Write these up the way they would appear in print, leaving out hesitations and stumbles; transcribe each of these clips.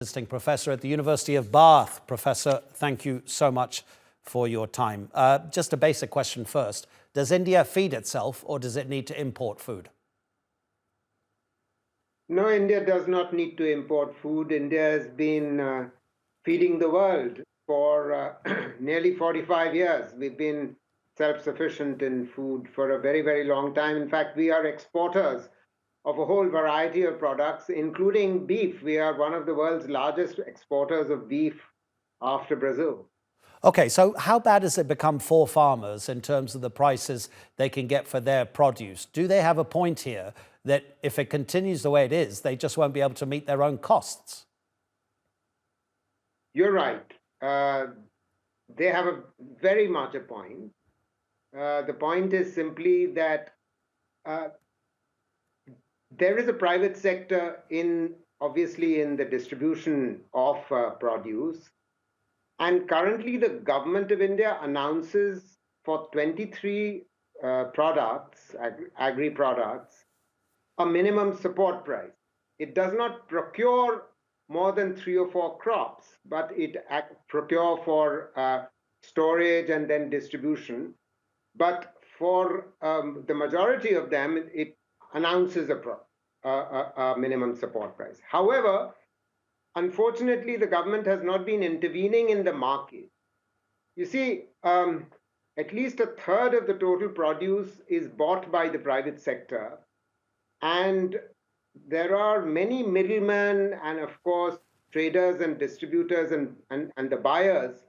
Visiting professor at the University of Bath. Professor, thank you so much for your time. Just a basic question first. Does India feed itself or does it need to import food? No, India does not need to import food. India has been feeding the world for nearly 45 years. We've been self-sufficient in food for a very, very long time. In fact, we are exporters of a whole variety of products, including beef. We are one of the world's largest exporters of beef after Brazil. Okay, so how bad has it become for farmers in terms of the prices they can get for their produce? Do they have a point here that if it continues the way it is, they just won't be able to meet their own costs? You're right. They have very much a point. The point is simply that there is a private sector obviously in the distribution of produce. And currently the government of India announces for 23 products, agri products, a minimum support price. It does not procure more than 3 or 4 crops, but it procure for storage and then distribution. But for the majority of them, it announces a minimum support price. However, unfortunately, the government has not been intervening in the market. You see, at least a third of the total produce is bought by the private sector. And there are many middlemen and, of course, traders and distributors and the buyers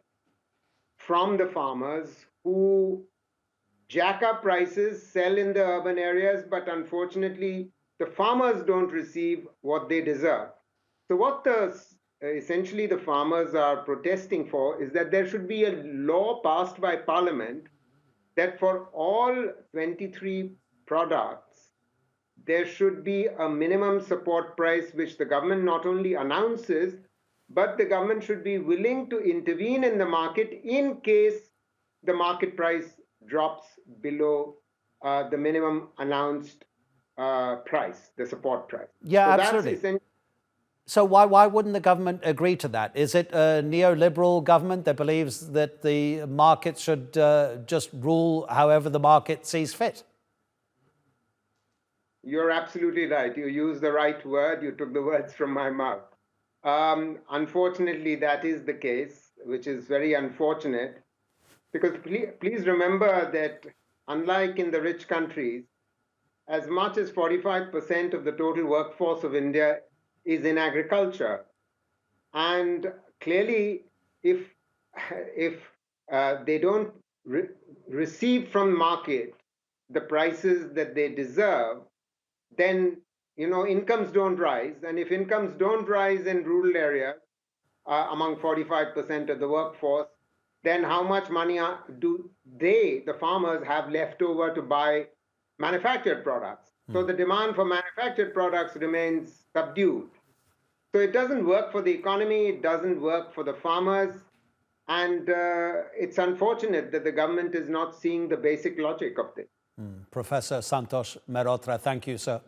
from the farmers who jack up prices, sell in the urban areas, but unfortunately, the farmers don't receive what they deserve. So what essentially the farmers are protesting for is that there should be a law passed by Parliament that for all 23 products, there should be a minimum support price which the government not only announces, but the government should be willing to intervene in the market in case the market price drops below the minimum announced price, the support price. Yeah, so absolutely. So why wouldn't the government agree to that? Is it a neoliberal government that believes that the market should just rule however the market sees fit? You're absolutely right. You used the right word. You took the words from my mouth. Unfortunately, that is the case, which is very unfortunate. Because please remember that unlike in the rich countries, as much as 45% of the total workforce of India is in agriculture. And clearly, if they don't receive from market the prices that they deserve, then incomes don't rise. And if incomes don't rise in rural areas among 45% of the workforce, then how much money do the farmers, have left over to buy manufactured products? So the demand for manufactured products remains subdued. So it doesn't work for the economy, it doesn't work for the farmers, and it's unfortunate that the government is not seeing the basic logic of this. Professor Santosh Mehrotra, thank you, sir.